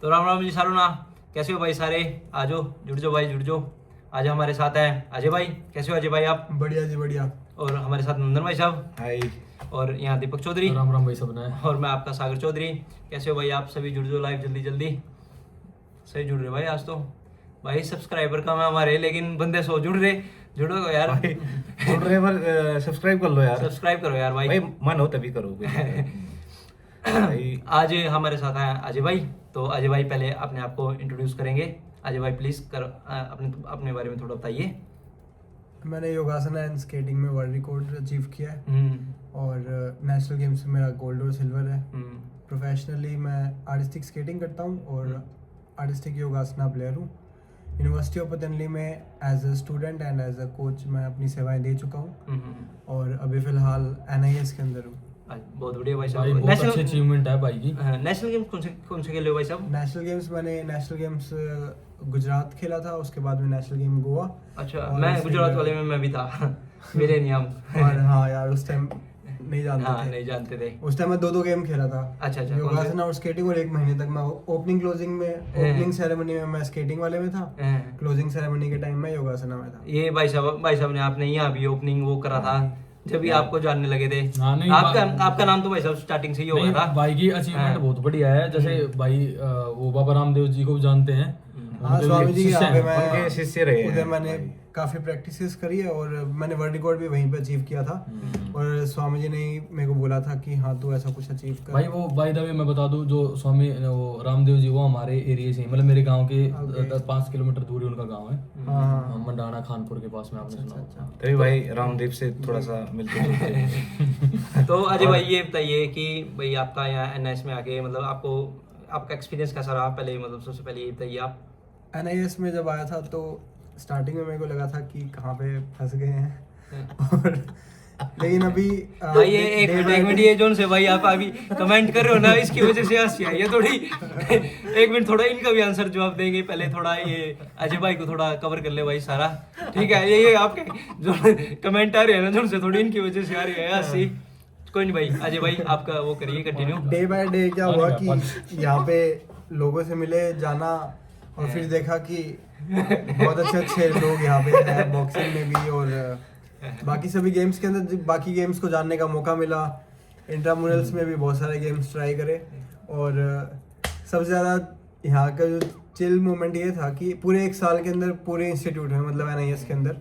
तो राम राम जी सारू ना, कैसे हो भाई सारे? आ जाओ, जुड़ जाओ भाई, जुड़ जाओ। आज हमारे साथ है अजय भाई। कैसे हो अजय भाई आप? बढ़िया जी बढ़िया। और हमारे साथ नंदन भाई साहब। हाय। और यहाँ दीपक चौधरी। राम राम भाई सबने। और मैं आपका सागर चौधरी। कैसे हो भाई आप सभी? जुड़ जाओ लाइव जल्दी जल्दी। सही जुड़ रहे भाई आज तो। भाई सब्सक्राइबर कम है हमारे, लेकिन बंदे सो जुड़ रहे। जुड़ो यार। भाई जुड़ रहे पर सब्सक्राइब कर लो यार। सब्सक्राइब करो यार भाई। भाई मन हो तभी करो भाई। आज हमारे साथ हैं अजय भाई। तो अजय भाई पहले अपने आप को इंट्रोड्यूस करेंगे। अजय भाई प्लीज अपने अपने बारे में थोड़ा बताइए। मैंने योगासन एंड स्केटिंग में वर्ल्ड रिकॉर्ड अचीव किया है हम्म। और नेशनल गेम्स में मेरा गोल्ड और सिल्वर है। हम्म। प्रोफेशनली मैं आर्टिस्टिक स्केटिंग करता हूँ और आर्टिस्टिक योगासना प्लेयर हूँ। यूनिवर्सिटी ऑफ पतंजलि में as a student and as a coach मैं अपनी सेवाएं दे चुका हूँ और अभी फिलहाल NIS के अंदर हूँ। बहुत बढ़िया भाई भाई साहब। बहुत अच्छी अचीवमेंट है भाई की। नेशनल गेम्स कौन से खेले हो भाई साहब? नेशनल गेम्स मैंने नेशनल गेम्स गुजरात खेला था, उसके बाद में नेशनल गेम गोवा। अच्छा, और मैं फिर- गुजरात वाले में मैं भी था। मेरे नियम। और हाँ यार उस टाइम नहीं जानते हाँ थे। नहीं जानते थे। उस टाइम मैं 2 गेम खेला था। अच्छा, कौन से? योगासन और स्केटिंग, और 1 महीने तक मैं ओपनिंग क्लोजिंग में ओपनिंग सेरेमनी में मैं स्केटिंग वाले में था, हाँ। क्लोजिंग सेरेमनी के टाइम में योगासना में था। ये भाई साहब ने आपने यहाँ भी ओपनिंग वो करा था जब भी आपको जानने लगे थे। हाँ, नहीं, आपका नाम तो भाई साहब स्टार्टिंग से ही हो नहीं, गया था। भाई की अचीवमेंट हाँ। बहुत बढ़िया है। जैसे भाई वो बाबा रामदेव जी को भी जानते हैं। हाँ, उनके स्वामी जी के शिष्य यहाँ पे हैं। मैं उनके शिष्य रहे हैं उधर मैंने भाई। काफी प्रैक्टिसेस करी है और मैंने वर्ल्ड रिकॉर्ड भी वहीं पे अचीव किया था। और स्वामी जी ने ही मेरे को बोला था कि हाँ तू ऐसा कुछ अचीव कर। भाई वो बाय द वे मैं बता दूं, जो स्वामी वो रामदेव जी वो हमारे एरिया से ही, मतलब मेरे गांव के Okay. 5 किलोमीटर दूर ही उनका गांव है। हाँ हाँ। मंडाना खानपुर के पास में, आपने अच्छा, सुना अच्छा, होगा। तभी भाई रामदेव से थोड़ा सा मिलते जुलते। तो अजय भाई ये बताइए कि भाई आपका यहाँ NIS में आके मतलब आपका एक्सपीरियंस कैसा रहा? पहले मतलब सबसे पहले ये बताइए आप। NIS में जब आया था तो स्टार्टिंग में मेरे को लगा था कि कहाँ पे फंस गए हैं और लेकिन अभी भाई ये एक मिनट ये जोन से भाई आप अभी कमेंट कर रहे हो ना, इसकी वजह से हंसी आई है थोड़ी। एक मिनट थोड़ा इनका भी आंसर जवाब देंगे, पहले थोड़ा ये अजय भाई को थोड़ा कवर कर ले भाई सारा। ठीक है, ये आपके जो कमेंट आ रहे हैं ना जोन से थोड़ी इनकी वजह से आ रही है हंसी। कोई नहीं भाई, अजय भाई आपका वो करिए कंटिन्यू। डे बाय डे क्या हुआ कि यहाँ पे लोगों से मिले जाना और फिर देखा कि बहुत अच्छे अच्छे लोग यहाँ पे हैं बॉक्सिंग में भी और बाकी सभी गेम्स के अंदर बाकी गेम्स को जानने का मौका मिला। इंट्रामुरल्स में भी बहुत सारे गेम्स ट्राई करे और सबसे ज़्यादा यहाँ का जो चिल मोमेंट ये था कि पूरे 1 साल के अंदर पूरे इंस्टीट्यूट में मतलब NIS के अंदर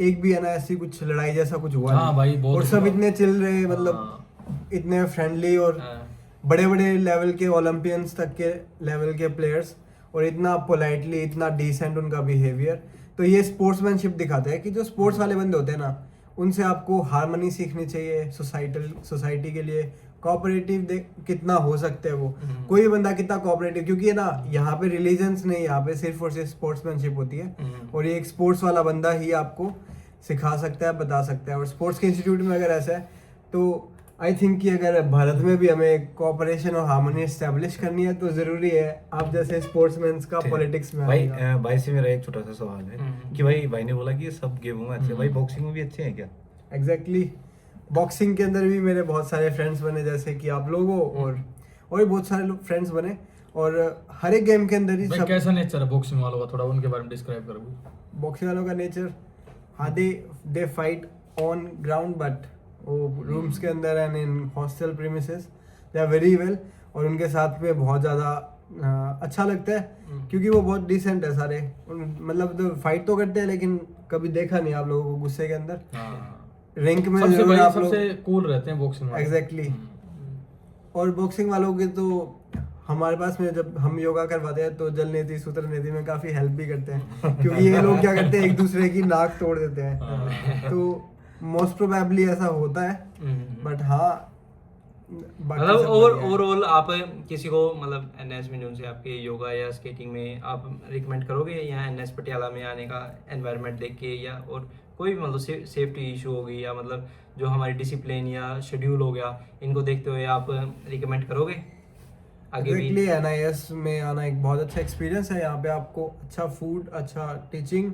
एक भी ऐसी कुछ लड़ाई जैसा कुछ हुआ हाँ नहीं। भाई, बहुत और सब अच्छा। इतने चिल रहे, मतलब इतने फ्रेंडली और बड़े बड़े लेवल के ओलंपियंस तक के लेवल के प्लेयर्स और इतना पोलाइटली इतना डिसेंट उनका बिहेवियर। तो ये स्पोर्ट्समैनशिप दिखाता है कि जो स्पोर्ट्स वाले बंदे होते हैं ना उनसे आपको हार्मनी सीखनी चाहिए। सोसाइटी के लिए कोऑपरेटिव कितना हो सकते हैं वो, कोई भी बंदा कितना कोऑपरेटिव, क्योंकि है ना यहाँ पे रिलीजन्स नहीं, यहाँ पे सिर्फ और सिर्फ स्पोर्ट्समैनशिप होती है और ये एक स्पोर्ट्स वाला बंदा ही आपको सिखा सकता है, बता सकता है। और स्पोर्ट्स के इंस्टीट्यूट में अगर ऐसा है तो आई थिंक कि अगर भारत में भी हमें कोऑपरेशन और हार्मनी एस्टेब्लिश करनी है तो जरूरी है आप जैसे स्पोर्ट्समैन का पॉलिटिक्स में भाई आएगा। भाई से मेरा एक छोटा सा सवाल है कि भाई ने बोला कि सब गेमों में अच्छे, भाई बॉक्सिंग में भी अच्छे हैं क्या? एग्जैक्टली बॉक्सिंग के अंदर भी मेरे बहुत सारे फ्रेंड्स बने जैसे कि आप लोगों और भी बहुत सारे लोग फ्रेंड्स बने और हर एक गेम के अंदर ही भाई सब कैसा नेचर है बॉक्सिंग वालों का, थोड़ा उनके बारे में डिस्क्राइब करोगे? बॉक्सिंग वालों का नेचर, हाँ they fight on ground but वो रूम्स के अंदर and in hostel premises they are very well. और उनके साथ में बहुत ज़्यादा अच्छा लगता है क्योंकि वो बहुत डिसेंट है सारे। मतलब तो फाइट तो करते हैं लेकिन कभी देखा नहीं आप लोगों को गुस्से के अंदर। रैंक में सबसे जरूर भाई आप लोग सबसे कूल रहते हैं बॉक्सिंग वाले। एग्जैक्टली। और बॉक्सिंग वालों के तो हमारे पास में जब हम योगा करवाते हैं तो जल नीति सूत्र नीति में काफी हेल्प भी करते हैं क्योंकि ये लोग क्या करते हैं एक दूसरे की नाक तोड़ देते हैं। तो मोस्ट प्रोबेबली ऐसा होता है बट हाँ मतलब ओवरऑल आप किसी को मतलब NIS में जो से आपके योगा या स्केटिंग में आप रिकमेंड करोगे यहाँ NIS पटियाला में आने का एनवायरनमेंट देख के, या और कोई भी मतलब सेफ्टी इशू होगी या मतलब जो हमारी डिसिप्लिन या शेड्यूल हो गया इनको देखते हुए आप रिकमेंड करोगे आगे भी? एग्जैक्टली NIS में आना एक बहुत अच्छा एक्सपीरियंस है। यहाँ पे आपको अच्छा फूड, अच्छा टीचिंग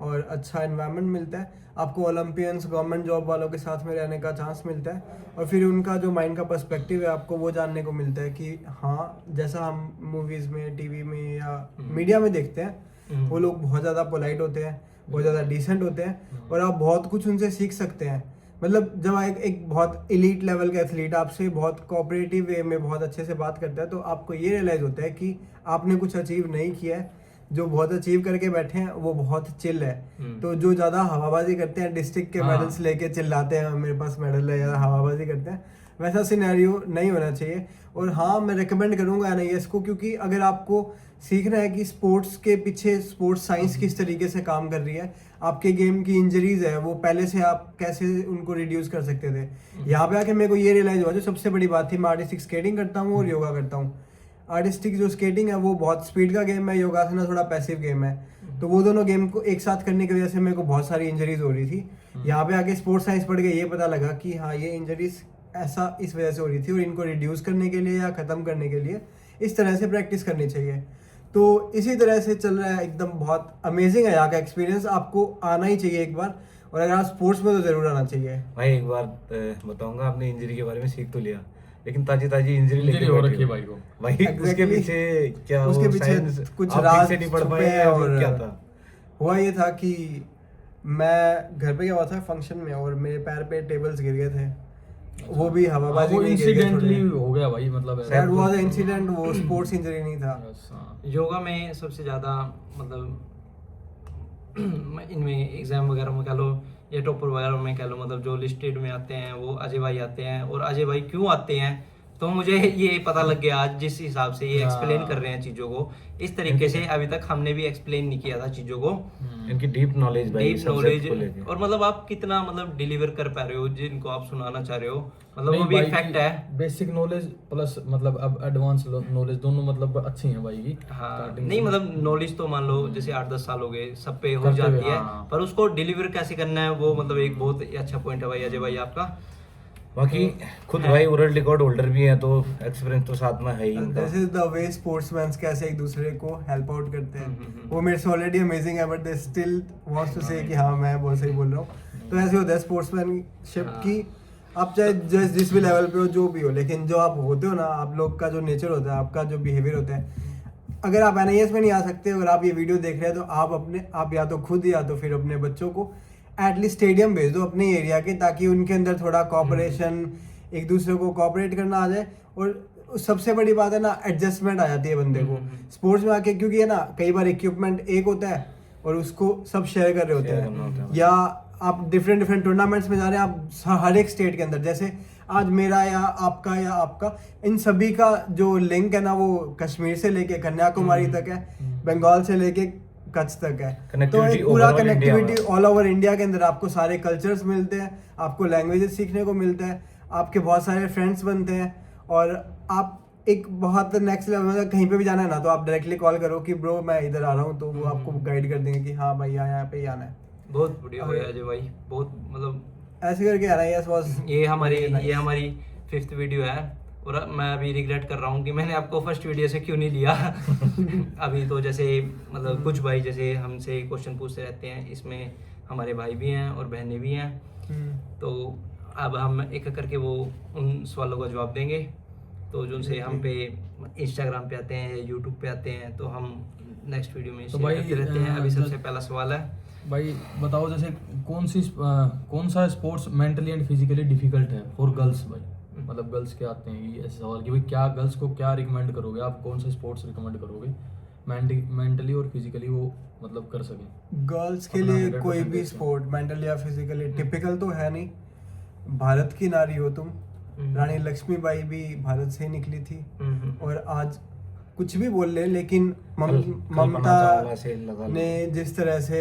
और अच्छा एनवायरनमेंट मिलता है आपको। ओलंपियंस, गवर्नमेंट जॉब वालों के साथ में रहने का चांस मिलता है, और फिर उनका जो माइंड का पर्सपेक्टिव है आपको वो जानने को मिलता है कि हाँ, जैसा हम मूवीज़ में, टीवी में या मीडिया में देखते हैं, वो लोग बहुत ज़्यादा पोलाइट होते हैं, बहुत ज़्यादा डिसेंट होते हैं, और आप बहुत कुछ उनसे सीख सकते हैं। मतलब जब एक बहुत एलीट लेवल का एथलीट आपसे बहुत कोऑपरेटिव वे में बहुत अच्छे से बात करता है, तो आपको ये रियलाइज़ होता है कि आपने कुछ अचीव नहीं किया है, जो बहुत अचीव करके बैठे हैं वो बहुत चिल है। तो जो ज़्यादा हवाबाजी करते हैं, डिस्ट्रिक्ट के मेडल्स लेके चिल्लाते हैं मेरे पास मेडल है, या हवाबाजी करते हैं, वैसा सिनेरियो नहीं होना चाहिए। और हाँ, मैं रिकमेंड करूँगा NIS को, क्योंकि अगर आपको सीखना है कि स्पोर्ट्स के पीछे स्पोर्ट्स साइंस किस तरीके से काम कर रही है, आपके गेम की इंजरीज है वो पहले से आप कैसे उनको रिड्यूस कर सकते थे, यहाँ पे आके मेरे को ये रियलाइज हुआ। जो सबसे बड़ी बात थी, मैं आर्टिस्टिक स्केटिंग करता हूँ और योगा करता हूँ। आर्टिस्टिक जो स्केटिंग है वो बहुत स्पीड का गेम है, योगासना थोड़ा पैसिव गेम है, तो वो दोनों गेम को एक साथ करने की वजह से मेरे को बहुत सारी इंजरीज हो रही थी। यहाँ पे आके स्पोर्ट्स साइंस पढ़ के ये पता लगा कि हाँ, ये इंजरीज ऐसा इस वजह से हो रही थी, और इनको रिड्यूस करने के लिए या ख़त्म करने के लिए इस तरह से प्रैक्टिस करनी चाहिए। तो इसी तरह से चल रहा है, एकदम बहुत अमेजिंग है यहाँ का एक्सपीरियंस। आपको आना ही चाहिए एक बार, और अगर आप स्पोर्ट्स में तो ज़रूर आना चाहिए। भाई एक बार बताऊंगा, आपने इंजरी के बारे में सीख तो लिया, लेकिन ताजी ताजी इंजरी लेके हो बैठे रखी है हो। भाई को। भाई उसके Exactly. पीछे क्या, उसके वो पीछे science कुछ आप राज ठीक से नहीं पढ़ छुपे पाए, हैं, और और क्या था? हुआ ये था कि मैं घर पे गया हुआ था फंक्शन में, और मेरे पैर पे टेबल्स गिर गए थे। वो भी हवाबाजी वो में गिर गए इंसिडेंटली थोड़े। हो गया भाई, मतलब That was an incident, वो स्पोर्ट्स इंजरी नहीं था। योगा में सबसे ज़्यादा मतलब इनमें एग्ज़ाम वगैरह में कह लो या टॉपर वगैरह में कह लो, मतलब जो लिस्टेड में आते हैं वो अजय भाई आते हैं। और अजय भाई क्यों आते हैं, तो मुझे ये पता लग गया आज, जिस हिसाब से ये एक्सप्लेन कर रहे हैं चीज़ों को, इस तरीके से अभी तक हमने भी एक्सप्लेन नहीं किया था चीज़ों को। इनकी डीप नॉलेज भाई, डीप नॉलेज, को लेके। और मतलब आप कितना मतलब डिलीवर कर पा रहे हो जिनको आप सुनाना चाह रहे हो, मतलब नहीं वो भी भाई एक फैक्ट है। बेसिक नॉलेज प्लस मतलब अब एडवांस नॉलेज दोनों मतलब अच्छी हैं भाई की। हाँ, starting नहीं से। मतलब नॉलेज तो मान लो जैसे 8-10 साल हो गए सब पे हो करते जाती हुए, है, हाँ। पर उसको डिलीवर कैसे करना है वो मतलब एक बहुत ही अच्छा पॉइंट है भाई अजय भाई आपका। बाकी खुद भाई वर्ल्ड रिकॉर्ड होल्डर भी है, तो एक्सपीरियंस तो साथ में है ही इनका। This is the way sportsman कैसे एक दूसरे को हेल्प आउट करते हैं, वो मेरे से ऑलरेडी अमेजिंग है, but they still wants to say कि हाँ मैं बहुत सही बोल रहा हूँ। तो ऐसे होता है स्पोर्ट्समैनशिप की, आप चाहे जिस भी लेवल पे हो, जो भी हो, लेकिन जो आप होते हो ना, आप लोग का जो नेचर होता है, आपका जो बिहेवियर होता है, अगर आप NIS में नहीं आ सकते, अगर आप ये वीडियो देख रहे हैं, तो आप या तो खुद या तो फिर अपने बच्चों को एटलीस्ट स्टेडियम भेज दो अपने एरिया के, ताकि उनके अंदर थोड़ा कॉपरेशन, एक दूसरे को कॉपरेट करना आ जाए। और सबसे बड़ी बात है ना, एडजस्टमेंट आ जाती है बंदे को स्पोर्ट्स में आके, क्योंकि है ना कई बार इक्विपमेंट एक होता है और उसको सब शेयर कर रहे होते Share करना होता हैं, है। या आप डिफरेंट टूर्नामेंट्स में जा रहे हैं, आप हर एक स्टेट के अंदर, जैसे आज मेरा या आपका इन सभी का जो लिंक है ना, वो कश्मीर से लेके कन्याकुमारी तक है, बंगाल से लेके कच्छ तक है। तो Connectivity एक पूरा overall India में। कनेक्टिविटी ऑल ओवर इंडिया के अंदर आपको सारे कल्चर्स मिलते हैं, आपको लैंग्वेजेस सीखने को मिलता है, आपके बहुत सारे फ्रेंड्स बनते हैं, और आप एक बहुत नेक्स्ट लेवल में कहीं पे भी जाना है ना, तो आप डायरेक्टली कॉल करो कि ब्रो मैं इधर आ रहा हूँ, तो वो आपको गाइड कर देंगे कि हाँ भाई यहाँ पे ही आना है। बहुत बढ़िया भाई अजय भाई, बहुत मतलब ऐसे करके NIS वाज ये हमारी 5th वीडियो है। और मैं अभी रिग्रेट कर रहा हूँ कि मैंने आपको फर्स्ट वीडियो से क्यों नहीं लिया। अभी तो जैसे मतलब कुछ भाई जैसे हमसे क्वेश्चन पूछते रहते हैं, इसमें हमारे भाई भी हैं और बहनें भी हैं, तो अब हम एक एक करके वो उन सवालों का जवाब देंगे। तो जो उनसे हम पे इंस्टाग्राम पे आते हैं, यूट्यूब पे आते हैं, तो हम नेक्स्ट वीडियो में तो शेयर भाई, करते रहते हैं। अभी सबसे पहला सवाल है भाई बताओ, जैसे कौन सा sports mentally and physically difficult है फॉर गर्ल्स भाई, मतलब गर्ल्स के आते हैं ये ऐसे सवाल कि भाई क्या गर्ल्स को क्या रिकमेंड करोगे आप, कौन सा स्पोर्ट्स रिकमेंड करोगे मेंटली और फिजिकली वो मतलब कर सकें। गर्ल्स के अपना लिए 100% कोई भी देते हैं। स्पोर्ट मेंटली या फिजिकली टिपिकल तो है नहीं। भारत की नारी हो तुम, रानी लक्ष्मीबाई भी भारत से ही निकली थी, और आज कुछ भी बोल ले, लेकिन ममता ने जिस तरह से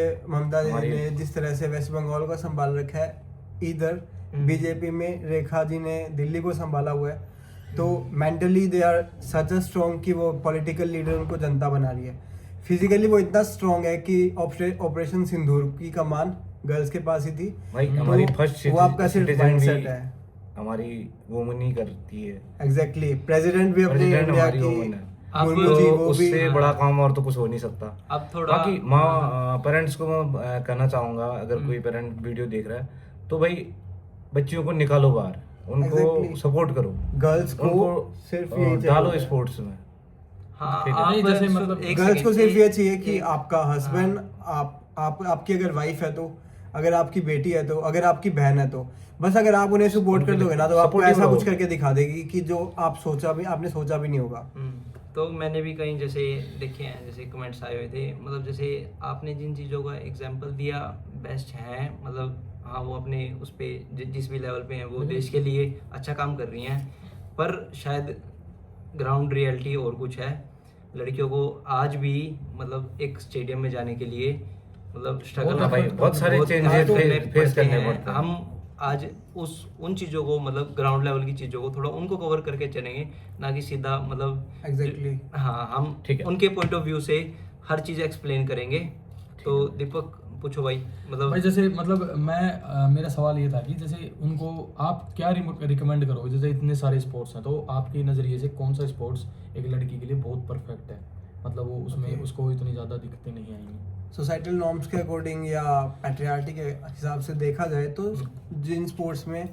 जिस तरह से वेस्ट बंगाल को संभाल रखा है, इधर बीजेपी में रेखा जी ने दिल्ली को संभाला हुआ है, तो mentally they are such a strong कि वो पॉलिटिकल लीडर उनको जनता बना रही है। फिजिकली वो इतना स्ट्रॉन्ग है कि ऑपरेशन सिंदूर की कमान गर्ल्स के पास ही थी भाई तो हमारी फर्स्ट वो आपका सिर्फ माइंडसेट है। हमारी वुमन ही करती है। एग्जैक्टली प्रेसिडेंट भी अपने President इंडिया हमारी की woman है। अब मुर्मू जी, तो वो भी उससे बड़ा काम और तो कुछ हो नहीं सकता। अब थोड़ा बाकी माँ पेरेंट्स को मैं कहना चाहूंगा, अगर कोई पेरेंट वीडियो देख रहा है तो भाई बच्चियों को निकालो बाहर, उनको Exactly. सपोर्ट करो, गर्ल्स को उनको सिर्फ यही डालो चाहिए। स्पोर्ट्स में। हाँ ठीक है। आप नहीं, जैसे मतलब एक गर्ल्स को सेकंड, सिर्फ एक- ये चाहिए कि एक- आपका हस्बैंड, आपकी अगर वाइफ है तो, अगर आपकी बेटी है तो, अगर आपकी बहन है तो, बस अगर आप उन्हें सपोर्ट कर दोगे ना तो आपको Supportive ऐसा कुछ रहो। करके दिखा देगी कि जो आपने सोचा भी नहीं होगा। तो मैंने भी कहीं जैसे देखे हैं, जैसे कमेंट्स आए हुए थे, मतलब जैसे आपने जिन चीज़ों का एग्जांपल दिया बेस्ट है, मतलब हाँ वो अपने उस पे जिस भी लेवल पे हैं वो देश के लिए अच्छा काम कर रही हैं, पर शायद ग्राउंड रियलिटी और कुछ है। लड़कियों को आज भी मतलब एक स्टेडियम में जाने के लिए मतलब स्ट्रगल बहुत भाई, बहुत सारे changes face करने पड़ते हैं। हम आज उन चीज़ों को मतलब ग्राउंड लेवल की चीज़ों को थोड़ा उनको कवर करके चलेंगे, ना कि सीधा मतलब Exactly. हाँ हम ठीक है। उनके पॉइंट ऑफ व्यू से हर चीज़ एक्सप्लेन करेंगे। तो दीपक पूछो भाई, मतलब भाई जैसे मतलब मेरा सवाल ये था कि जैसे उनको आप क्या रिकमेंड करोगे, जैसे इतने सारे स्पोर्ट्स हैं तो आपके नज़रिए से कौन सा स्पोर्ट्स एक लड़की के लिए बहुत परफेक्ट है, मतलब वो उसमें उसको इतनी ज़्यादा दिक्कतें नहीं आएंगी। सोसाइटल नॉर्म्स के अकॉर्डिंग या पैट्रियार्टी के हिसाब से देखा जाए तो जिन स्पोर्ट्स में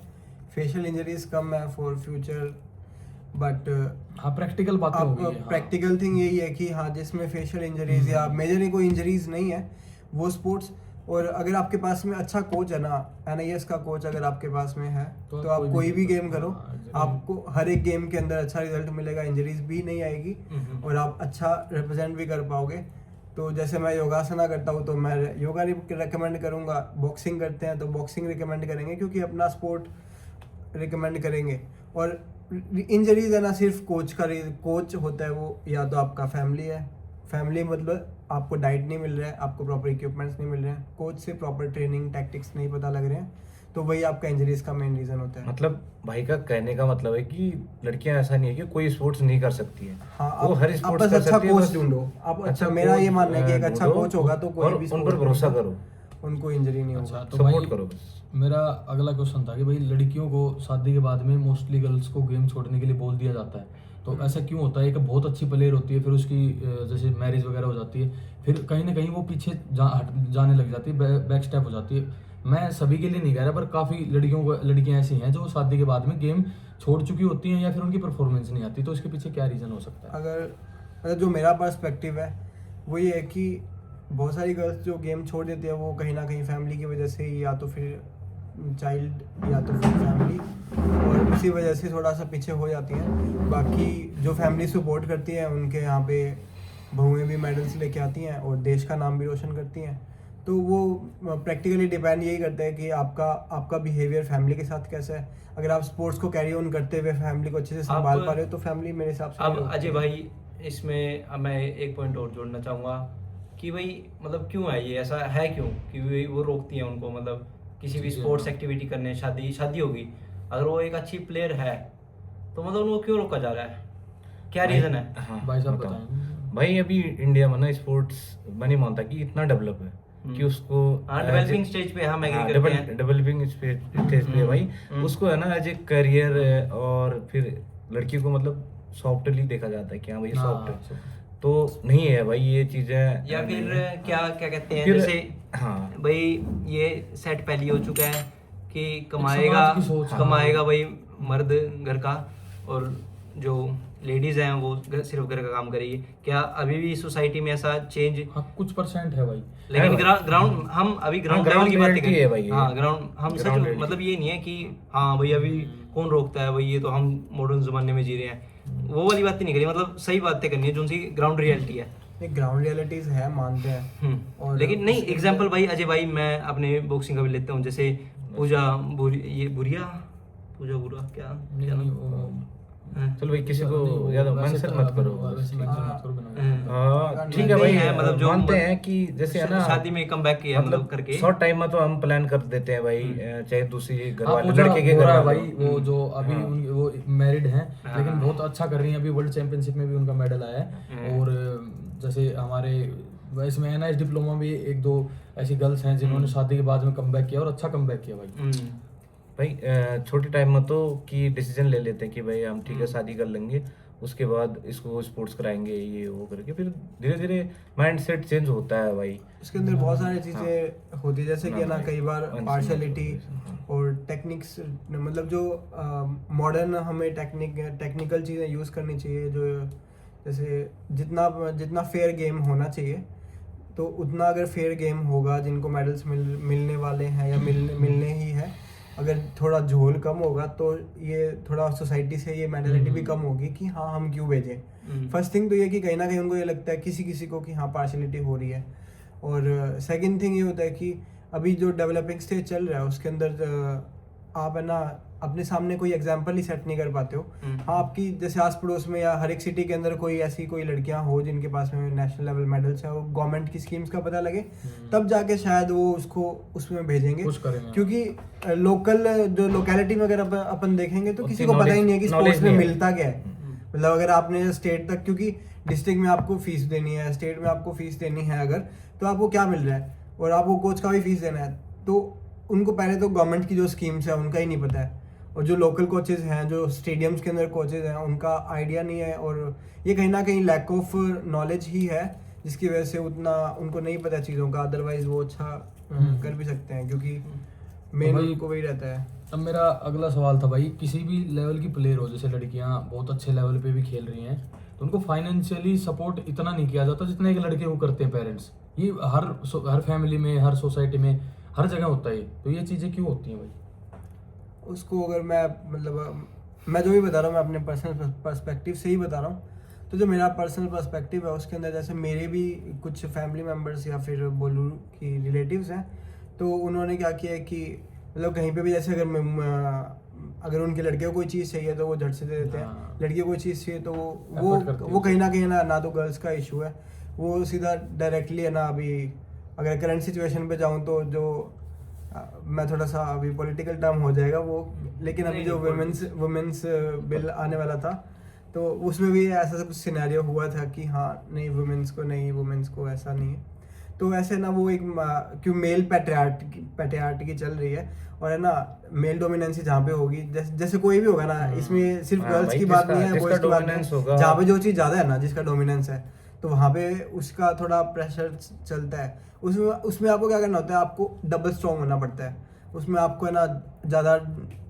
फेशियल इंजरीज कम है फॉर फ्यूचर, बट हाँ प्रैक्टिकल बातें अब होगी। हाँ। प्रैक्टिकल थिंग यही है कि हाँ जिसमें फेशियल इंजरीज या मेजर कोई इंजरीज नहीं है वो स्पोर्ट्स, और अगर आपके पास में अच्छा कोच है ना, NIS का कोच अगर आपके पास में है तो तो आप आप कोई कोई भी भी कर गेम सकते करो, हो। हाँ, आपको हर एक गेम के अंदर अच्छा रिजल्ट मिलेगा, इंजरीज भी नहीं आएगी और आप अच्छा रिप्रेजेंट भी कर पाओगे। तो जैसे मैं योगासना करता हूँ तो मैं योगा रिकमेंड करूँगा, बॉक्सिंग करते हैं तो बॉक्सिंग रिकमेंड करेंगे क्योंकि अपना स्पोर्ट रिकमेंड करेंगे। और इंजरीज है ना सिर्फ कोच होता है वो, या तो आपका फैमिली मतलब आपको डाइट नहीं मिल रहा है, आपको प्रॉपर इक्विपमेंट्स नहीं मिल रहे हैं, कोच से प्रॉपर ट्रेनिंग टैक्टिक्स नहीं पता लग रहे हैं, तो वही आपका इंजरीज का मेन रीज़न होता है। मतलब भाई का कहने का मतलब है कि लड़कियां ऐसा नहीं है कि कोई स्पोर्ट्स नहीं कर सकती है, हाँ, वो आप हर स्पोर्ट्स बस कर अच्छा सकती है, कोच बस ढूंढो आप। अच्छा मेरा कोच, ये मानना है कि एक अच्छा ढूंढो कोच होगा तो कोई और भी उन sport पर भरोसा में करो, उनको इंजरी नहीं अच्छा होगा। तो सपोर्ट भाई करो बस। मेरा अगला क्वेश्चन था कि भाई लड़कियों को शादी के बाद में मोस्टली गर्ल्स को गेम छोड़ने के लिए बोल दिया जाता है, तो ऐसा क्यों होता है? एक बहुत अच्छी प्लेयर होती है, फिर उसकी जैसे मैरिज वगैरह हो जाती है, फिर कहीं ना कहीं वो पीछे जाने लग जाती है, बैक स्टेप हो जाती है। मैं सभी के लिए नहीं कह रहा, पर काफ़ी लड़कियां ऐसी हैं जो शादी के बाद में गेम छोड़ चुकी होती हैं या फिर उनकी परफॉर्मेंस नहीं आती, तो इसके पीछे क्या रीज़न हो सकता है? अगर जो मेरा पर्सपेक्टिव है वो ये है कि बहुत सारी गर्ल्स जो गेम छोड़ देती है वो कहीं ना कहीं फैमिली की वजह से ही, या तो फिर चाइल्ड या तो फिर फैमिली, और उसी वजह से थोड़ा सा पीछे हो जाती हैं। बाकी जो फैमिली सपोर्ट करती है उनके यहाँ पे बहुएं भी मेडल्स लेके आती हैं और देश का नाम भी रोशन करती हैं। तो वो प्रैक्टिकली डिपेंड यही करता है कि आपका बिहेवियर फैमिली के साथ कैसा है। अगर आप स्पोर्ट्स को कैरी ऑन करते हुए फैमिली को अच्छे से संभाल पा रहे हो तो फैमिली मेरे हिसाब से नहीं अब रोकती अजय है। भाई इसमें अब मैं एक पॉइंट और जोड़ना चाहूँगा कि भाई मतलब क्यों है ये ऐसा है, क्यों कि भाई वो रोकती हैं उनको, मतलब किसी भी जी, स्पोर्ट्स हाँ। एक्टिविटी करने, शादी होगी, अगर वो एक अच्छी प्लेयर है तो मतलब उनको क्यों रोका जा रहा है, क्या रीज़न है? हाँ, भाई साहब बताओ। बताएं। भाई अभी इंडिया में ना स्पोर्ट्स मैं नहीं मानता कि इतना डेवलप है कि उसको हाँ डेवलपिंग स्टेज पे हम एग्री करते हैं। डेवलपिंग स्टेज पे है भाई, उसको है ना एज ए करियर, और फिर लड़की को मतलब सॉफ्टली देखा जाता है कि हाँ भाई सॉफ्ट है, तो नहीं है भाई ये चीजें। या फिर क्या क्या कहते हैं फिर- जैसे हाँ भाई ये सेट पहले हो चुका है कि कमाएगा समाज की सोच, हाँ। कमाएगा भाई मर्द घर का, और जो लेडीज हैं वो सिर्फ घर का काम करेगी। क्या अभी भी सोसाइटी में ऐसा चेंज? हाँ कुछ परसेंट है भाई, लेकिन है भाई। ग्राउंड हम अभी ग्राउंड ground लेवल की बातें reality है भाई करें। ये। हाँ ग्राउंड हम सच Ground reality। मतलब ये नहीं है कि हाँ भाई अभी कौन रोकता है भाई, ये तो हम मॉडर्न जमाने में जी रहे हैं, वो वाली बातें नहीं करी, मतलब सही बातें करनी है जो उनकी ग्राउंड रियलिटी है। एक ग्राउंड रियलिटीज है, मानते हैं। और लेकिन नहीं उसके एग्जांपल भाई अजय भाई मैं अपने बॉक्सिंग का भी लेता हूँ, जैसे पूजा बुरिया क्या नहीं क्या नहीं नाम? वो हाँ। चलो भाई किसी को नहीं, वो ज्यादा वैसे मेंशन तो मत करो। वैसे mention मत करो बिना। हाँ, ठीक है नहीं भाई, है, मतलब जो मानते हैं कि जैसे है ना शादी में कम बैक किया मतलब करके शॉर्ट टाइम में तो हम प्लान कर देते हैं भाई, चाहे दूसरी घर हाँ वाले पूजा लड़के के हो घर रहा है वाले भाई, वो जो अभी हाँ। वो मैरिड हैं हाँ। लेकिन बहुत अच्छा कर रही हैं, अभी वर्ल्ड चैंपियनशिप में भी उनका मेडल आया है। और जैसे हमारे इसमें NIS डिप्लोमा भी एक दो ऐसी गर्ल्स हैं जिन्होंने शादी के बाद में कमबैक किया और अच्छा कमबैक किया भाई। भाई छोटे टाइम में तो कि डिसीजन ले लेते हैं कि भाई हम ठीक है शादी कर लेंगे, उसके बाद इसको स्पोर्ट्स कराएंगे, ये वो करके फिर धीरे धीरे माइंड सेट चेंज होता है भाई। उसके अंदर बहुत सारी चीज़ें होती है, जैसे कि ना कई बार पार्शलिटी और टेक्निक्स, मतलब जो मॉडर्न हमें टेक्निकल चीज़ें यूज़ करनी चाहिए, जो जैसे जितना फेयर गेम होना चाहिए, तो उतना अगर फेयर गेम होगा, जिनको मेडल्स मिलने वाले हैं या मिलने ही है, अगर थोड़ा झोल कम होगा तो ये थोड़ा सोसाइटी से ये मेंटालिटी भी कम होगी कि हाँ हम क्यों भेजें। फर्स्ट थिंग तो ये कि कहीं ना कहीं उनको ये लगता है किसी को कि हाँ पार्शलिटी हो रही है, और सेकंड थिंग ये होता है कि अभी जो डेवलपिंग स्टेज चल रहा है उसके अंदर आप है ना अपने सामने कोई एग्जाम्पल ही सेट नहीं कर पाते हो। हाँ, आपकी जैसे आस पड़ोस में या हर एक सिटी के अंदर कोई लड़कियां हो जिनके पास में नेशनल लेवल मेडल्स है, वो गवर्नमेंट की स्कीम्स का पता लगे, तब जाके शायद वो उसको उसमें भेजेंगे, क्योंकि लोकेलिटी में अगर अपन देखेंगे तो किसी को पता ही नहीं है कि स्पोर्ट्स में मिलता क्या है। मतलब अगर आपने स्टेट तक, क्योंकि डिस्ट्रिक्ट में आपको फीस देनी है, स्टेट में आपको फीस देनी है अगर, तो आपको क्या मिल रहा है, और आपको कोच का भी फीस देना है, तो उनको पहले तो गवर्नमेंट की जो स्कीम्स है उनका ही नहीं पता है, और जो लोकल कोचेज हैं, जो स्टेडियम्स के अंदर कोचेज हैं, उनका आइडिया नहीं है, और ये कहीं ना कहीं लैक ऑफ नॉलेज ही है जिसकी वजह से उतना उनको नहीं पता चीज़ों का। अदरवाइज वो अच्छा कर भी सकते हैं, क्योंकि मेन उनको वही रहता है। अब मेरा अगला सवाल था भाई, किसी भी लेवल की प्लेयर हो, जैसे लड़कियां बहुत अच्छे लेवल पे भी खेल रही हैं, तो उनको फाइनेंशियली सपोर्ट इतना नहीं किया जाता जितना एक लड़के को करते हैं पेरेंट्स। ये हर फैमिली में, हर सोसाइटी में, हर जगह होता है। तो ये चीज़ें क्यों होती हैं भाई? उसको अगर मैं जो भी बता रहा हूँ, मैं अपने पर्सनल पर्सपेक्टिव से ही बता रहा हूँ। तो जो मेरा पर्सनल पर्सपेक्टिव है उसके अंदर, जैसे मेरे भी कुछ फैमिली मेम्बर्स या फिर बोलूँ कि रिलेटिव्स हैं, तो उन्होंने क्या किया है कि मतलब कहीं पे भी जैसे अगर उनके लड़के को कोई चीज़ चाहिए तो वो झट से दे देते हैं, लड़की को कोई चीज़ चाहिए तो वो कहीं ना कहीं ना तो गर्ल्स का इशू है, वो सीधा डायरेक्टली है ना। अभी अगर करंट सिचुएशन पे जाऊँ तो जो मैं थोड़ा सा अभी पॉलिटिकल टर्म हो जाएगा वो, लेकिन अभी जो वुमेन्स बिल आने वाला था, तो उसमें भी ऐसा कुछ सिनेरियो हुआ था कि हाँ नहीं वुमेन्स को ऐसा नहीं है। तो ऐसे ना वो एक क्यों मेल पैट्रियार्की चल रही है, और है ना मेल डोमिनेंसी जहाँ पे होगी, जैसे कोई भी होगा ना, इसमें सिर्फ गर्ल्स की बात नहीं है, बॉयज की बात नहीं है, जहाँ पे जो चीज़ ज़्यादा है ना, जिसका डोमिनेंस है, तो वहाँ पे उसका थोड़ा प्रेशर चलता है। उसमें आपको क्या करना होता है, आपको डबल स्ट्रॉन्ग होना पड़ता है। उसमें आपको है ना ज़्यादा,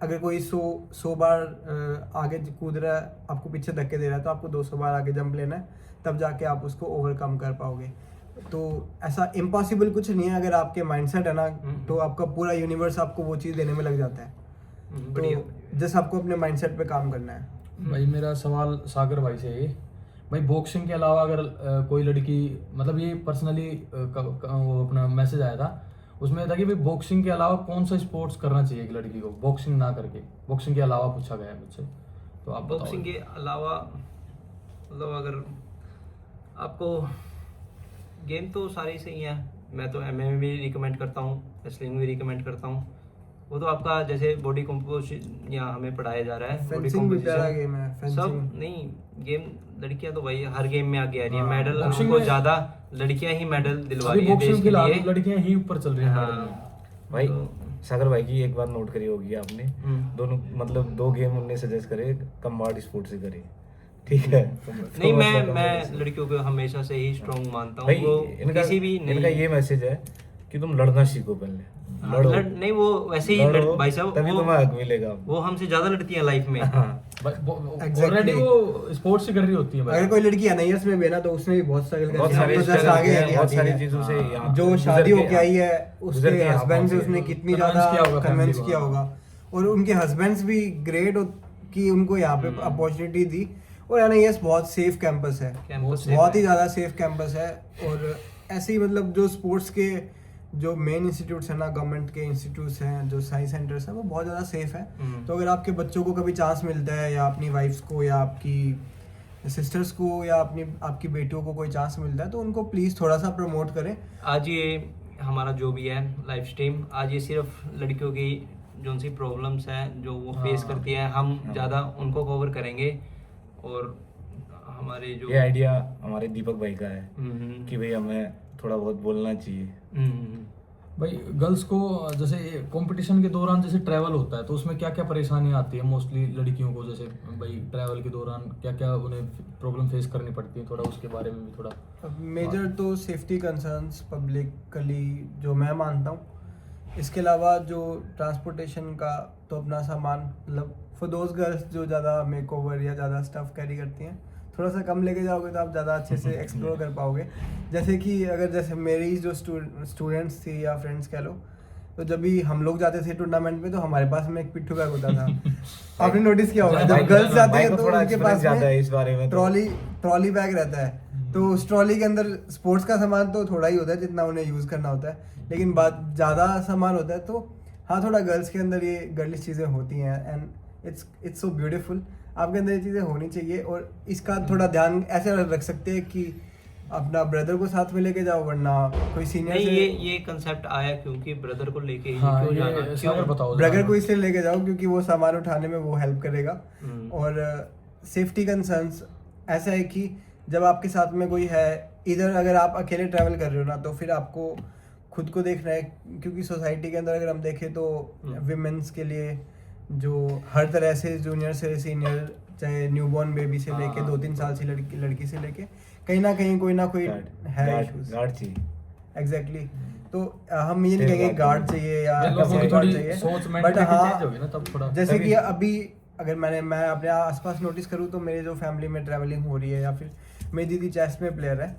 अगर कोई 100 बार आगे कूद रहा है, आपको पीछे धक्के दे रहा है, तो आपको 200 बार आगे जंप लेना है, तब जाके आप उसको ओवरकम कर पाओगे। तो ऐसा इम्पॉसिबल कुछ नहीं है, अगर आपके माइंडसेट है ना, तो आपका पूरा यूनिवर्स आपको वो चीज़ देने में लग जाता है। तो जस्ट आपको अपने माइंडसेट पे काम करना है। भाई मेरा सवाल सागर भाई से है, भाई बॉक्सिंग के अलावा अगर कोई लड़की, मतलब ये पर्सनली वो अपना मैसेज आया था, उसमें था कि भाई बॉक्सिंग के अलावा कौन सा स्पोर्ट्स करना चाहिए एक लड़की को, बॉक्सिंग ना करके, बॉक्सिंग के अलावा पूछा गया है मुझसे। तो आप बॉक्सिंग के अलावा मतलब अगर आपको गेम तो सारी सही है, मैं तो MMA भी रिकमेंड करता हूँ, रेसलिंग भी रिकमेंड करता हूँ। वो तो आपका जैसे बॉडी कंपोजिशन यहाँ हमें पढ़ाया जा रहा है, बॉडी कंपोजिशन सब नहीं। गेम लड़कियां तो भाई हर गेम में आगे आ रही है, मेडल हमको ज्यादा लड़कियां ही मेडल दिलवा रही है देश के लिए, लड़कियां ही ऊपर चल रही हैं। भाई सागर भाई की एक बार नोट करी होगी आपने, दोनों मतलब 2 गेम उनने सजेस्ट करे, कम्बार्ड स्पोर्ट्स से करे, ठीक है? नहीं, मैं लड़कियों को हमेशा से ही स्ट्रॉन्ग मानता हूँ। वो किसी भी इनका ये मैसेज है कि तुम लड़ना सीखो पहले, नहीं वो वैसे ही भाई साहब, तभी तुम्हें हक मिलेगा। वो हमसे ज्यादा लड़ती हैं लाइफ में, ऑलरेडी वो स्पोर्ट्स से कर रही होती है। अगर कोई लड़की एनआईएस में भी ना, तो उसने भी बहुत सारी चीजों से जो शादी होके आई है, उसके हस्बैंड से उसने कितनी ज्यादा कन्विंस किया होगा, और उनके हस्बैंड्स भी ग्रेट कि उनको यहाँ पे अपॉर्चुनिटी दी। और एनआईएस बहुत सेफ कैंपस है, बहुत ही ज़्यादा सेफ कैंपस है। और ऐसे ही मतलब जो स्पोर्ट्स के जो मेन इंस्टीट्यूट्स हैं ना, गवर्नमेंट के इंस्टीट्यूट्स हैं, जो साइंस सेंटर्स हैं, वो बहुत ज़्यादा सेफ है। तो अगर आपके बच्चों को कभी चांस मिलता है, या अपनी वाइफ्स को, या आपकी सिस्टर्स को, या आपकी बेटियों को कोई चांस मिलता है, तो उनको प्लीज़ थोड़ा सा प्रमोट करें। आज ये हमारा जो भी है लाइव स्ट्रीम, आज ये सिर्फ लड़कियों की जो सी प्रॉब्लम्स हैं जो वो फेस करती हैं, हम ज़्यादा उनको कवर करेंगे। और हमारे जो ये आइडिया हमारे दीपक भाई का है कि भाई हमें थोड़ा बहुत बोलना चाहिए। भाई गर्ल्स को जैसे कंपटीशन के दौरान जैसे ट्रैवल होता है तो उसमें क्या क्या परेशानी आती है मोस्टली लड़कियों को, जैसे भाई ट्रैवल के दौरान क्या क्या उन्हें प्रॉब्लम फेस करनी पड़ती है, थोड़ा उसके बारे में भी थोड़ा। मेजर तो सेफ्टी कंसर्न्स पब्लिकली जो मैं मानता हूँ, इसके अलावा जो ट्रांसपोर्टेशन का तो अपना सामान मतलब फॉर दोज गर्ल्स जो ज़्यादा मेकओवर या ज़्यादा स्टफ कैरी करती हैं, थोड़ा सा कम लेके जाओगे तो आप ज़्यादा अच्छे से एक्सप्लोर कर पाओगे। जैसे कि अगर जैसे मेरी जो स्टूडेंट्स थी या फ्रेंड्स कह लो, तो जब भी हम लोग जाते थे टूर्नामेंट में तो हमारे पास में एक पिट्ठू बैग होता था। आपने नोटिस किया होगा जब गर्ल्स जाते हैं तो उनके पास में इस बारे में ट्रॉली बैग रहता है। तो उस ट्रॉली के अंदर स्पोर्ट्स का सामान तो थोड़ा ही होता है जितना उन्हें यूज़ करना होता है, लेकिन बात ज़्यादा सामान होता है। तो हाँ, थोड़ा गर्ल्स के अंदर ये गर्लिश चीज़ें होती हैं एंड इट्स सो ब्यूटीफुल। आपके अंदर ये चीज़ें होनी चाहिए और इसका थोड़ा ध्यान ऐसे रख सकते हैं कि अपना ब्रदर को साथ में लेके जाओ, वरना कोई सीनियर नहीं, से ये कंसेप्ट आया क्योंकि ब्रदर को लेके ही हाँ, क्यों ये जाना, सागर बताओ ब्रदर को इसलिए लेके जाओ क्योंकि वो सामान उठाने में वो हेल्प करेगा। और सेफ्टी कंसर्न्स ऐसा है कि जब आपके साथ में कोई है, इधर अगर आप अकेले ट्रैवल कर रहे हो ना तो फिर आपको खुद को देखना है, क्योंकि सोसाइटी के अंदर अगर हम देखें तो विमेंस के लिए जो हर तरह से जूनियर से सीनियर, चाहे न्यूबॉर्न बेबी से लेके 2-3 साल की लड़की से लेके कहीं ना कहीं कोई ना कोई है इश्यूज। गार्ड चाहिए एग्जैक्टली। तो हम ये नहीं कहेंगे गार्ड चाहिए या लोगों की guard थोड़ी चाहिए, सोच बट मेंटालिटी हाँ, चेंज होगी ना तब थोड़ा। जैसे कि अभी अगर मैं अपने आसपास नोटिस करूँ तो मेरे जो फैमिली में ट्रैवलिंग हो रही है, या फिर मेरी दीदी चेस में प्लेयर है,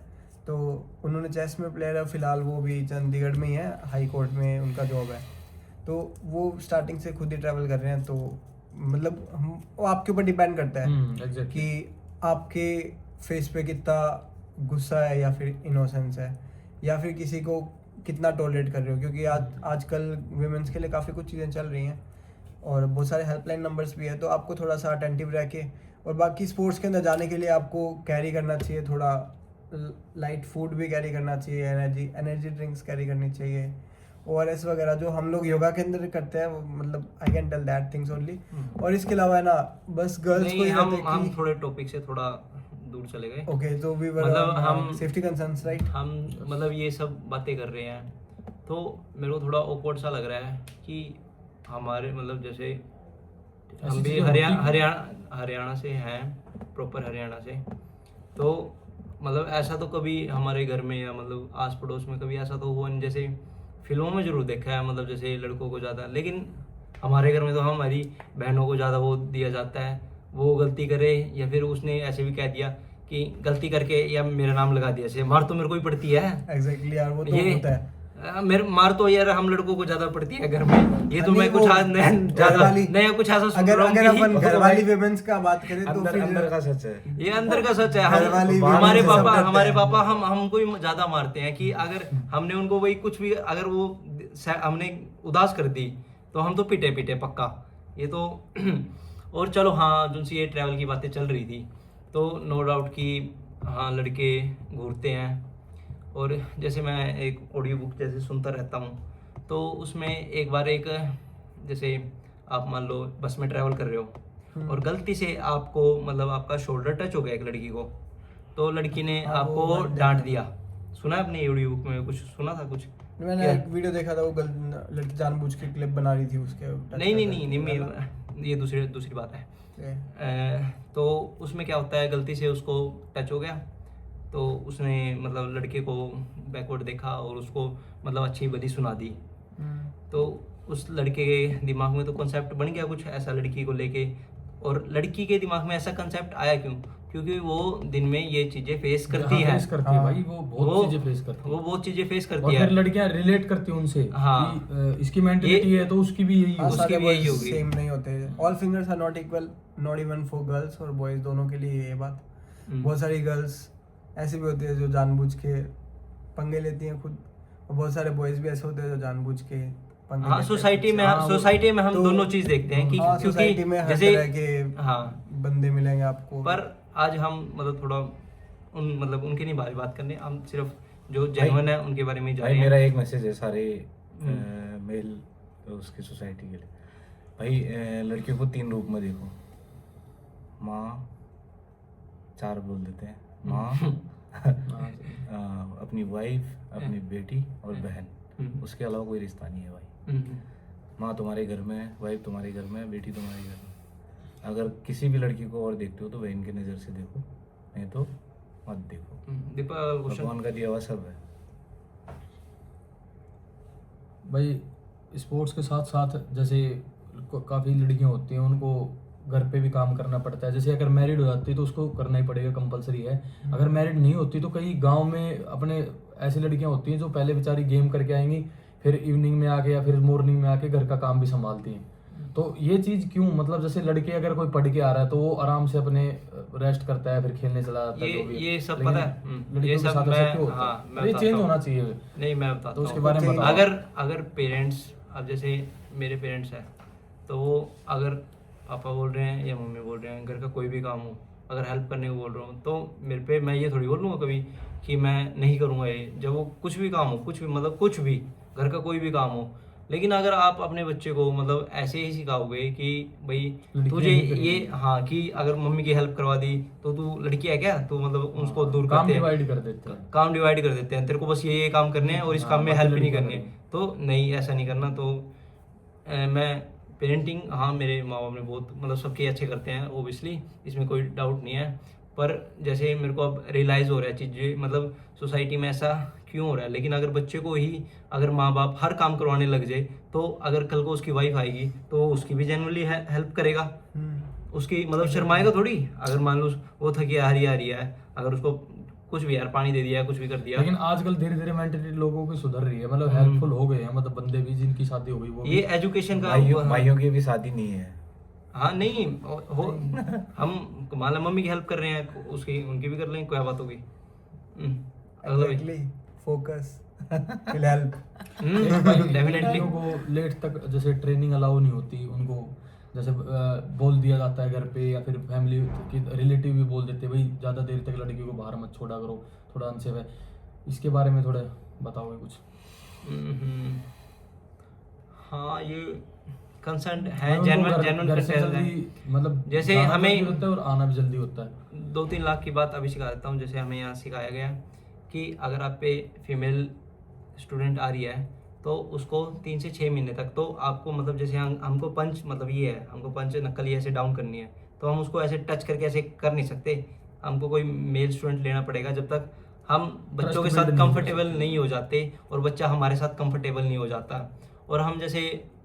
तो उन्होंने चेस में प्लेयर है, फिलहाल वो भी चंडीगढ़ में ही है, हाई कोर्ट में उनका जॉब है। तो वो स्टार्टिंग से खुद ही ट्रैवल कर रहे हैं। तो मतलब वो आपके ऊपर डिपेंड करता है exactly. कि आपके फेस पे कितना गुस्सा है या फिर इनोसेंस है, या फिर किसी को कितना टॉलरेट कर रहे हो, क्योंकि आजकल वुमेन्स के लिए काफ़ी कुछ चीज़ें चल रही हैं और बहुत सारे हेल्पलाइन नंबर्स भी है। तो आपको थोड़ा सा अटेंटिव रह के, और बाकी स्पोर्ट्स के अंदर जाने के लिए आपको कैरी करना चाहिए थोड़ा लाइट फूड भी कैरी करना चाहिए, एनर्जी ड्रिंक्स कैरी करनी चाहिए, ORS वगैरह जो हम लोग योगा के अंदर करते हैं, वो मतलब I can tell that things only. और इसके अलावा है ना, बस गर्ल्स को ही हम रहते हम कि थोड़े टॉपिक से थोड़ा दूर चले गए। ओके, तो वी वर मतलब हम सेफ्टी कंसर्न्स, राइट? हम मतलब ये सब बातें कर रहे हैं तो मेरे को थोड़ा ऑकवर्ड सा लग रहा है कि हमारे मतलब जैसे हम भी हरियाणा से हैं, प्रॉपर हरियाणा से, तो मतलब ऐसा तो कभी हमारे घर में या मतलब आस पड़ोस में कभी ऐसा तो हुआ नहीं। जैसे फिल्मों में जरूर देखा है, मतलब जैसे लड़कों को ज़्यादा, लेकिन हमारे घर में तो हमारी बहनों को ज़्यादा वो दिया जाता है। वो गलती करे या फिर उसने ऐसे भी कह दिया कि गलती करके या मेरा नाम लगा दिया, ऐसे मार तो मेरे को ही पड़ती है। एग्जैक्टली यार, वो तो ये होता है। मेरे मार तो यार हम लड़कों को ज्यादा पड़ती है घर में। ये तो नहीं, मैं कुछ वो आज ज्यादा नया कुछ ऐसा सुन रहा हूँ अगर कि अपन घर वाली विमेंस का बात करें तो फिर अंदर का सच है। ये अंदर का सच है। घर वाली हमारे women से सब पापा डरते हैं। हमको ही ज्यादा मारते हैं कि अगर हमने उनको वही कुछ भी अगर वो हमने उदास कर दी तो हम तो पिटे पिटे पक्का। ये तो और चलो हाँ, जिनसे ये ट्रैवल की बातें चल रही थी तो नो डाउट कि हाँ लड़के घूरते हैं। और जैसे मैं एक ऑडियो बुक जैसे सुनता रहता हूँ तो उसमें एक बार एक जैसे आप मान लो बस में ट्रैवल कर रहे हो और गलती से आपको मतलब आपका शोल्डर टच हो गया एक लड़की को, तो लड़की ने आपको डांट दिया। सुना है आपने ऑडियो बुक में? कुछ सुना था कुछ? मैंने एक वीडियो देखा था, वो लड़की जानबूझ के क्लिप बना रही थी उसके। नहीं, ये दूसरी बात है। तो उसमें क्या होता है, गलती से उसको टच हो गया तो उसने मतलब लड़के को बैकवर्ड देखा और उसको मतलब अच्छी बदी सुना दी। तो उस लड़के के दिमाग में तो कॉन्सेप्ट बन गया कुछ ऐसा लड़की को लेके, और लड़की के दिमाग में ऐसा कॉन्सेप्ट आया क्यों? क्योंकि वो दिन में ये चीजें फेस करती है। भाई वो बहुत चीजें फेस करती है। वो बहुत चीजें फेस करती और है। फिर लड़कियां रिलेट करती हैं उनसे। हाँ, कि इसकी मेंटालिटी है तो उसकी भी यही होगी। उसकी भी यही होगी। सेम नहीं होते। All fingers are not equal, not even for girls और बॉयज, दोनों के लिए ये बात। बहुत सारी गर्ल्स ऐसे भी होती है जो जानबूझ के पंगे लेती हैं खुद, और बहुत सारे बॉयज भी ऐसे होते हैं जो जानबूझ के पंगे हाँ, लेते हैं। सोसाइटी में हम तो दोनों चीज देखते हैं कि हाँ, क्योंकि सोसाइटी में हर जैसे तरह के हाँ बंदे मिलेंगे आपको। पर आज हम मतलब थोड़ा मतलब उनके नहीं बारे बात करने, हम सिर्फ जो जेन्युइन है उनके बारे में जान रहे हैं। मेरा एक मैसेज है सारे मेल उसकी सोसाइटी के लिए। भाई लड़कियों को 3 रूप में देखो। माँ, 4 बोल देते हैं, माँ अपनी वाइफ, अपनी बेटी और बहन। उसके अलावा कोई रिश्ता नहीं है भाई। माँ तुम्हारे घर में है, वाइफ तुम्हारे घर में है, बेटी तुम्हारे घर में। अगर किसी भी लड़की को और देखते हो तो बहन की नज़र से देखो, नहीं तो मत देखो। दीपक भगवान का दिया हुआ सब है भाई। स्पोर्ट्स के साथ साथ जैसे काफ़ी लड़कियां होती हैं, उनको घर पे भी काम करना पड़ता है। जैसे अगर मैरिड हो जाती है तो उसको करना ही पड़ेगा, कंपलसरी है। अगर मैरिड नहीं होती तो कई गांव में अपने ऐसी लड़कियां होती हैं जो पहले बेचारी गेम करके आएंगी, फिर इवनिंग में आके या फिर मॉर्निंग में आके घर का काम भी संभालती हैं। तो ये चीज़ क्यों, मतलब जैसे लड़के अगर कोई पढ़ के आ रहा है तो वो आराम से अपने रेस्ट करता है, फिर खेलने चला जाता है, जो भी है। ये सब लेकिन पता है, लड़कियों ये के सब साथ ऐसा क्यों होता है? मैं ये बताता चेंज हूँ। होना चाहिए। नहीं, मैं बताता तो उसके हूँ। बारे में बताओ। अगर पेरेंट्स, अब जैसे मेरे पेरेंट्स हैं, तो वो अगर पापा बोल रहे हैं या मम्मी बोल रहे हैं घर का कोई भी काम हो, अगर हेल्प करने को बोल रहा हूँ, तो मेरे पे मैं ये थोड़ी बोल लूँगा कभी कि मैं नहीं करूँगा ये। जब वो कुछ भी काम हो, कुछ भी मतलब कुछ भी घर का कोई भी काम हो, लेकिन अगर आप अपने बच्चे को मतलब ऐसे ही सिखाओगे कि भाई लड़कियां तुझे नहीं करेंगी। ये, हाँ, कि अगर मम्मी की हेल्प करवा दी तो तू लड़की है क्या, तो मतलब उसको दूर काम करते हैं, डिवाइड कर देते हैं। काम डिवाइड कर देते हैं, तेरे को बस ये काम करने हैं और इस हाँ, काम में बाकी हेल्प नहीं लड़कियां करनी है। करेंगी। तो नहीं, ऐसा नहीं करना। तो मैं पेरेंटिंग, हाँ, मेरे माँ बाप ने बहुत मतलब सबके अच्छे करते हैं ओबियसली, इसमें कोई डाउट नहीं है। पर जैसे मेरे को अब रियलाइज़ हो रहा है चीज़ें, मतलब सोसाइटी में ऐसा क्यों हो रहा है। लेकिन अगर बच्चे को ही अगर माँ बाप हर काम करवाने लग जाए, तो अगर कल को उसकी वाइफ आएगी तो उसकी भी जनरली हेल्प करेगा, उसकी मतलब शर्माएगा थोड़ी। अगर मान लो वो थकी आ रही है, अगर उसको कुछ भी यार पानी दे दिया, कुछ भी कर दिया। लेकिन आजकल धीरे धीरे मेंटेलिटी लोगों की सुधर रही है, मतलब हेल्पफुल हो गए हैं, मतलब बंदे भी जिनकी शादी हो गई वो ये भी। एजुकेशन का भाइयों की भी शादी नहीं है। हाँ, नहीं हो, हम मान लो मम्मी की हेल्प कर रहे हैं, उसकी उनकी भी कर लेंगे, क्या बात होगी। अगला भाई। Exactly, focus will help. Definitely. लड़कियों को लेट तक जैसे ट्रेनिंग अलाउ नहीं होती उनको, जैसे बोल दिया जाता है घर पे, या फिर फैमिली के रिलेटिव भी बोल देते हैं भाई ज़्यादा देर तक लड़कियों को बाहर मत छोड़ा करो, थोड़ा अनसेफ है। इसके बारे में थोड़ा बताओगे कुछ? हाँ, ये कंसर्न है, उनको जेन्युइन घर जेन्युइन से कंसर्न है। जल्दी, मतलब जैसे जाना हमें जल्दी होता है और आना भी जल्दी होता है। 2-3 लाख की बात अभी सिखा देता हूँ। जैसे हमें यहाँ सिखाया गया कि अगर आप पे फीमेल स्टूडेंट आ रही है तो उसको 3 से 6 महीने तक तो आपको मतलब जैसे हमको पंच, मतलब ये है, हमको पंच नक्कल ऐसे डाउन करनी है, तो हम उसको ऐसे टच करके ऐसे कर नहीं सकते। हमको कोई मेल स्टूडेंट लेना पड़ेगा जब तक हम बच्चों के Trust साथ build नहीं हो कंफर्टेबल सकते। नहीं हो जाते और बच्चा हमारे साथ कंफर्टेबल नहीं हो जाता। और हम जैसे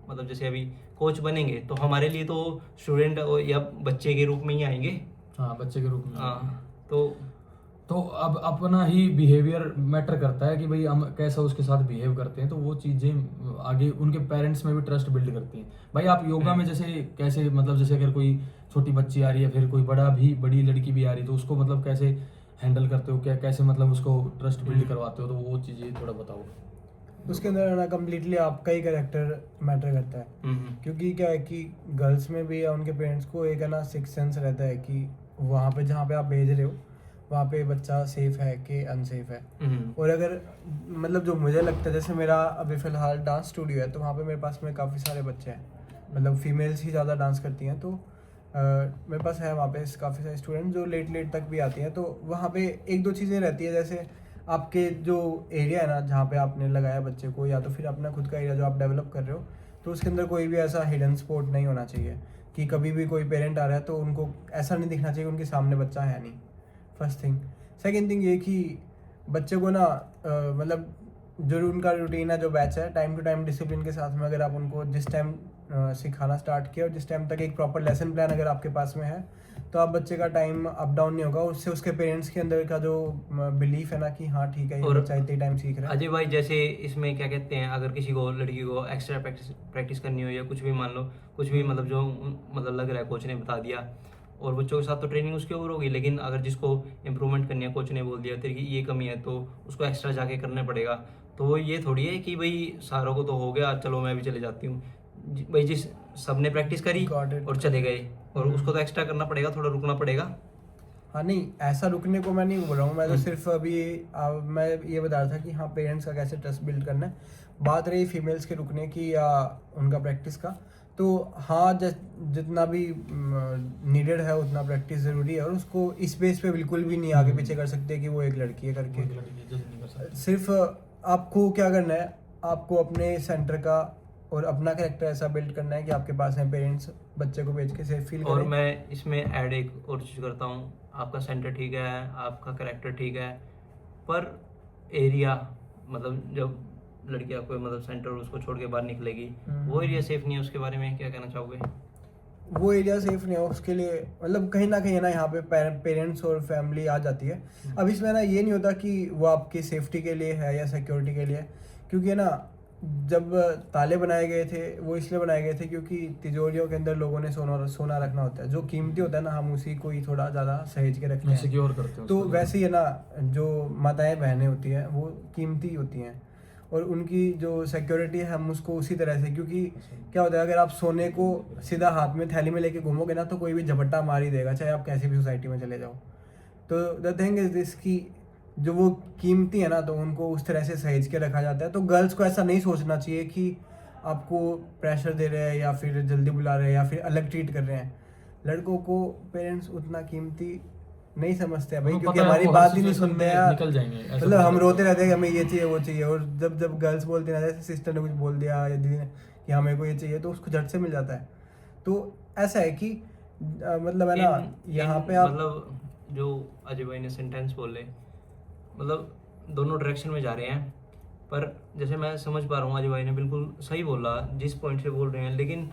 मतलब जैसे अभी कोच बनेंगे तो हमारे लिए तो स्टूडेंट या बच्चे के रूप में ही आएंगे। हाँ, बच्चे के रूप में। हाँ, तो अब अपना ही बिहेवियर मैटर करता है कि भाई हम कैसा उसके साथ बिहेव करते हैं, तो वो चीज़ें आगे उनके पेरेंट्स में भी ट्रस्ट बिल्ड करती हैं। भाई आप योगा में जैसे कैसे, मतलब जैसे अगर कोई छोटी बच्ची आ रही है, फिर कोई बड़ी लड़की भी आ रही है, तो उसको मतलब कैसे हैंडल करते हो, क्या कैसे मतलब उसको ट्रस्ट बिल्ड करवाते हो, तो वो चीज़ें थोड़ा बताओ। उसके अंदर है ना कम्प्लीटली आपका ही कैरेक्टर मैटर करता है। क्योंकि क्या है कि गर्ल्स में भी या उनके पेरेंट्स को एक है ना सिक्स सेंस रहता है कि वहाँ पे जहाँ पे आप भेज रहे हो वहाँ पे बच्चा सेफ है कि अनसेफ है। और अगर मतलब जो मुझे लगता है, जैसे मेरा अभी फ़िलहाल डांस स्टूडियो है, तो वहाँ पे मेरे पास में काफ़ी सारे बच्चे हैं, मतलब फीमेल्स ही ज़्यादा डांस करती हैं। तो मेरे पास है वहाँ पे काफ़ी सारे स्टूडेंट जो लेट तक भी आती हैं। तो वहाँ पे एक दो चीज़ें रहती है, जैसे आपके जो एरिया है ना जहाँ पे आपने लगाया बच्चे को, या तो फिर अपना खुद का एरिया जो आप डेवलप कर रहे हो, तो उसके अंदर कोई भी ऐसा हिडन स्पॉट नहीं होना चाहिए कि कभी भी कोई पेरेंट आ रहा है तो उनको ऐसा नहीं दिखना चाहिए उनके सामने बच्चा है नहीं। First thing. सेकंड थिंग ये कि बच्चे को ना मतलब जो उनका रूटीन है, जो बैच है, टाइम टू टाइम डिसिप्लिन के साथ में अगर आप उनको जिस टाइम सिखाना स्टार्ट किया और जिस टाइम तक एक प्रॉपर लेसन प्लान अगर आपके पास में है, तो आप बच्चे का टाइम अप डाउन नहीं होगा। उससे उसके पेरेंट्स के अंदर का जो बिलीफ है ना कि हाँ ठीक है ये बच्चा इतने टाइम सीख रहा है। अजय भाई, जैसे इसमें क्या कहते हैं, अगर किसी को लड़की को एक्स्ट्रा प्रैक्टिस करनी हो या कुछ भी, मान लो कुछ भी, मतलब जो मतलब लग रहा है कोच ने बता दिया, और बच्चों के साथ तो ट्रेनिंग उसके ऊपर होगी, लेकिन अगर जिसको इम्प्रूवमेंट करनी है, कोच ने बोल दिया तेरी ये कमी है, तो उसको एक्स्ट्रा जाके करना पड़ेगा। तो ये थोड़ी है कि भाई सारों को तो हो गया, चलो मैं भी चले जाती हूँ। भाई जिस सबने प्रैक्टिस करी और चले गए, और उसको तो एक्स्ट्रा करना पड़ेगा, थोड़ा रुकना पड़ेगा। हाँ नहीं, ऐसा रुकने को मैं नहीं बोल रहा हूँ, मैं तो सिर्फ अभी मैं ये बता रहा था कि हाँ पेरेंट्स का कैसे ट्रस्ट बिल्ड करना है। बात रही फीमेल्स के रुकने की या उनका प्रैक्टिस का, तो हाँ जितना भी नीडेड है उतना प्रैक्टिस ज़रूरी है, और उसको इस बेस पे बिल्कुल भी नहीं आगे पीछे कर सकते कि वो एक लड़की है करके। सिर्फ आपको क्या करना है, आपको अपने सेंटर का और अपना कैरेक्टर ऐसा बिल्ड करना है कि आपके पास हैं पेरेंट्स बच्चे को भेज के सेफ फील और करें। मैं इसमें ऐड एक और चीज़ करता हूँ, आपका सेंटर ठीक है, आपका करेक्टर ठीक है, पर एरिया मतलब जब लड़की आपको मतलब सेंटर उसको छोड़ के बाहर निकलेगी, वो एरिया सेफ नहीं है, उसके बारे में क्या कहना चाहोगे? वो एरिया सेफ नहीं हो उसके लिए मतलब कहीं ना कहीं ना यहाँ पे पेरेंट्स और फैमिली आ जाती है। अब इसमें ना ये नहीं होता कि वो आपकी सेफ्टी के लिए है या सिक्योरिटी के लिए, क्योंकि ना जब ताले बनाए गए थे वो इसलिए बनाए गए थे क्योंकि तिजोरियों के अंदर लोगों ने सोना रखना होता है, जो कीमती होता है ना हम उसी को ही थोड़ा ज़्यादा सहेज के रखते हैं, सिक्योर करते हैं तो उसको। वैसे ही है ना जो माताएं बहनें होती हैं वो कीमती होती हैं और उनकी जो सिक्योरिटी है हम उसको उसी तरह से, क्योंकि क्या होता है अगर आप सोने को सीधा हाथ में थैली में लेके घूमोगे ना तो कोई भी झपट्टा मार ही देगा, चाहे आप कैसी भी सोसाइटी में चले जाओ। तो द थिंग इज दिस कि जो वो कीमती है ना तो उनको उस तरह से सहेज के रखा जाता है। तो गर्ल्स को ऐसा नहीं सोचना चाहिए कि आपको प्रेशर दे रहे हैं या फिर जल्दी बुला रहे हैं या फिर अलग ट्रीट कर रहे हैं। लड़कों को पेरेंट्स उतना कीमती नहीं समझते हैं भाई, क्योंकि हमारी बात ही नहीं सुनते हैं यार, निकल जाएंगे मतलब हम रोते रहते हैं कि हमें ये चाहिए वो चाहिए, और जब गर्ल्स बोलती ना जैसे सिस्टर ने कुछ बोल दिया या दीदी ने कि हमें को ये चाहिए तो उसको झट से मिल जाता है। तो ऐसा है कि मतलब है ना यहाँ पे आप मतलब जो अजय भाई ने सेंटेंस बोले मतलब दोनों डायरेक्शन में जा रहे हैं, पर जैसे मैं समझ पा रहा हूँ अजय भाई ने बिल्कुल सही बोला जिस पॉइंट से बोल रहे हैं, लेकिन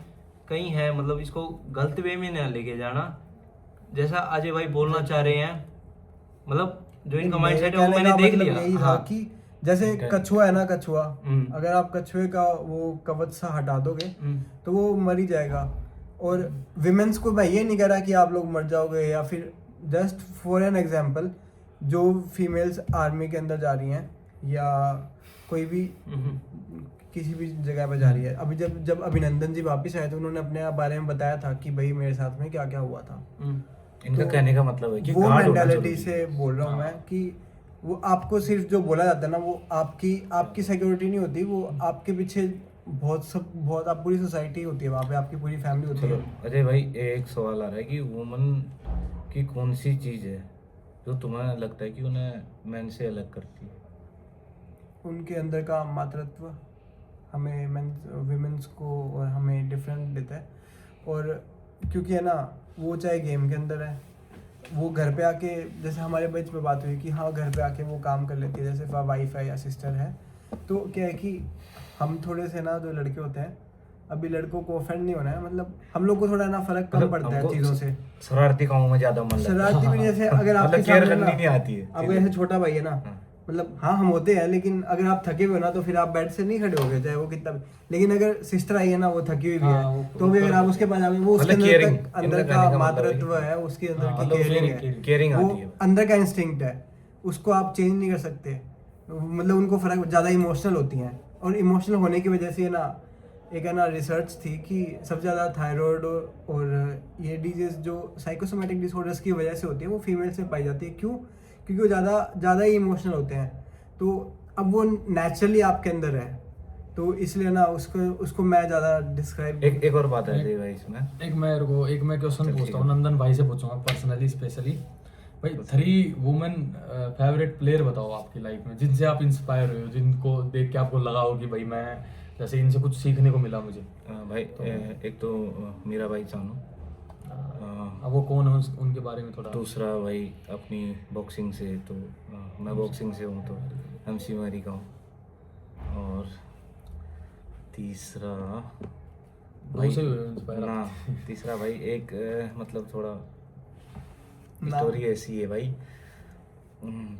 कहीं है मतलब इसको गलत वे में ना लेके जाना, जैसा अजय भाई बोलना चाह रहे हैं, मतलब जो इनका माइंडसेट है वो मैंने देख लिया। यही था हाँ। कि जैसे कछुआ है ना, कछुआ हम्म। अगर आप कछुए का वो कवच सा हटा दोगे तो वो मर ही जाएगा। और विमेंस को मैं ये नहीं कह रहा कि आप लोग मर जाओगे, या फिर जस्ट फॉर एन एग्जांपल जो फीमेल्स आर्मी के अंदर जा रही हैं या कोई भी किसी भी जगह पे जा रही है, अभी जब अभिनंदन जी वापस आए तो उन्होंने अपने बारे में बताया था कि भाई मेरे साथ में क्या क्या हुआ था। इनका तो कहने का मतलब है कि वो गार्ड होना मेंटालिटी जरूरी से है। बोल रहा हूँ मैं कि वो आपको सिर्फ जो बोला जाता है ना वो आपकी सिक्योरिटी नहीं होती, वो आपके पीछे बहुत आप पूरी सोसाइटी होती है वहाँ पे, आपकी पूरी फैमिली होती चलो है। अजय भाई एक सवाल आ रहा है कि वुमन की कौन सी चीज़ है जो तुम्हें लगता है कि उन्हें मैन से अलग करती है? उनके अंदर का मातृत्व हमें विमेंस को और हमें डिफरेंट देता है। और क्योंकि है ना वो चाहे गेम के अंदर है, वो घर पे आके जैसे हमारे बीच में बात हुई कि हाँ घर पे आके वो काम कर लेती है, जैसे वाइफ है या सिस्टर है, तो क्या है कि हम थोड़े से ना जो लड़के होते हैं, अभी लड़कों को ऑफेंड नहीं होना है, मतलब हम लोग को थोड़ा ना फर्क कम मतलब पड़ता है हमको चीज़ों से। शरारती कामों में ज्यादा मन लगता है। शरारती भी नहीं, जैसे अगर आपके मतलब केयर सामने करनी ना नहीं आती है आपका जैसे छोटा भाई है ना, हाँ। मतलब हाँ हम होते हैं, लेकिन अगर आप थके हुए हो ना तो फिर आप बेड से नहीं खड़े होगे चाहे वो कितना भी, लेकिन अगर सिस्टर आई है ना वो थकी हुई भी हाँ, है वो तो भी अगर आप उसके पास जाओगे वो उसके मतलब अंदर caring, तक अंदर इनका का कहने का मतलब मातृत्व है है, उसके अंदर हाँ, की मतलब केयरिंग caring, है, caring वो आती है। अंदर का इंस्टिंक्ट है, उसको आप चेंज नहीं कर सकते। मतलब उनको फर्क ज़्यादा इमोशनल होती हैं, और इमोशनल होने की वजह से ना एक है ना रिसर्च थी कि सबसे ज़्यादा थायराइड और ये डिजीज जो साइकोसोमेटिक डिसऑर्डर्स की वजह से होती है वो फीमेल्स में पाई जाती है। क्यों? क्योंकि वो ज़्यादा ही इमोशनल होते हैं। तो अब वो नेचुरली आपके अंदर है, तो इसलिए ना उसको मैं ज़्यादा डिस्क्राइब एक और बात है भाई इसमें। एक मैं क्वेश्चन चल, पूछता ठीक हूँ, है। नंदन भाई से पूछूंगा पर्सनली स्पेशली। भाई 3 वुमेन फेवरेट प्लेयर बताओ आपकी लाइफ में जिनसे आप इंस्पायर हुए हो, जिनको देख के आपको लगा हो कि भाई मैं जैसे इनसे कुछ सीखने को मिला मुझे। भाई एक तो मीरा भाई चानू, अब वो कौन है उनके बारे में थोड़ा। दूसरा भाई अपनी बॉक्सिंग से तो मैं बॉक्सिंग से हूँ तो MC मैरी का हूँ, और तीसरा दो से इंस्पायर ना तीसरा भाई एक मतलब थोड़ा ना। स्टोरी ऐसी है भाई,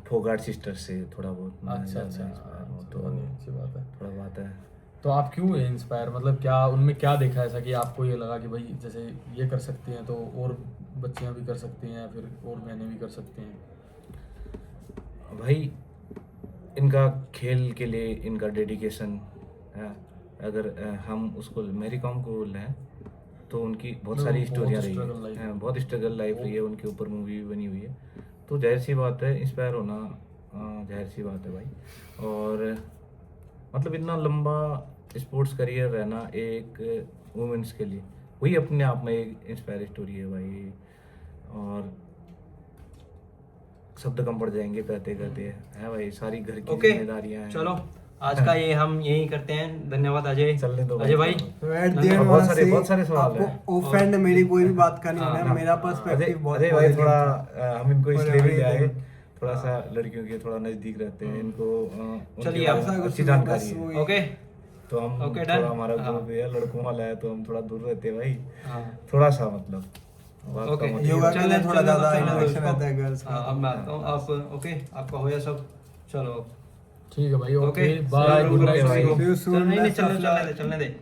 फोगाट सिस्टर से थोड़ा बहुत मैं अच्छा ज़्यादा inspire हूँ, तो अच्छी बात है। थोड़ा बात है। तो आप क्यों है इंस्पायर, मतलब क्या उनमें क्या देखा ऐसा कि आपको ये लगा कि भाई जैसे ये कर सकते हैं तो और बच्चियां भी कर सकती हैं या फिर और बहनें भी कर सकती हैं? भाई इनका खेल के लिए इनका डेडिकेशन है। अगर हम उसको मैरी कॉम को लें तो उनकी बहुत no, सारी बहुत स्टोरियाँ रही struggle life हैं, है। बहुत स्ट्रगल लाइफ रही है, उनके ऊपर मूवी भी बनी हुई है, तो जाहिर सी बात है इंस्पायर होना जाहिर सी बात है भाई। और मतलब इतना लंबा स्पोर्ट्स करियर रहना एक वुमेन्स के लिए वही अपने आप में एक इंस्पायर स्टोरी है भाई। और शब्द कम पड़ जाएंगे कहते कहते है भाई, सारी घर की ओके जिम्मेदारियां हैं। चलो आज का ये हम यही करते हैं। धन्यवाद अजय। चलने दो अजय भाई तो एट द एंड बहुत सारे सवाल हैं। आपको ऑफेंड मेरी कोई भी बात का नहीं होना है, मेरा अरे पर्सपेक्टिव बहुत अरे भाई positive थोड़ा था। हम इनको और इसलिए भी ले आए, everything। थोड़ा सा लड़कियों के थोड़ा नजदीक रहते हैं, इनको उनके चलिए, बारे में ऐसा कुछ अच्छी नहीं, जानकारी बस है। वही। ओके तो हम Okay, थोड़ा done? हमारा हाँ। ग्रुप है लड़कों वाला है, तो हम थोड़ा दूर रहते हैं भाई, हाँ थोड़ा सा मतलब बात ओके कम होती है। योगा के लिए थोड़ा ज्यादा चलो, इंटरेक्शन इसको- रहता है गर्ल्स का। हाँ, अब मैं आता हूँ। आप ओके, आपका हो गया सब? चलो ठीक है भाई, okay okay bye, good night भाई। भाई। See you soon, नहीं best of luck। चलने दे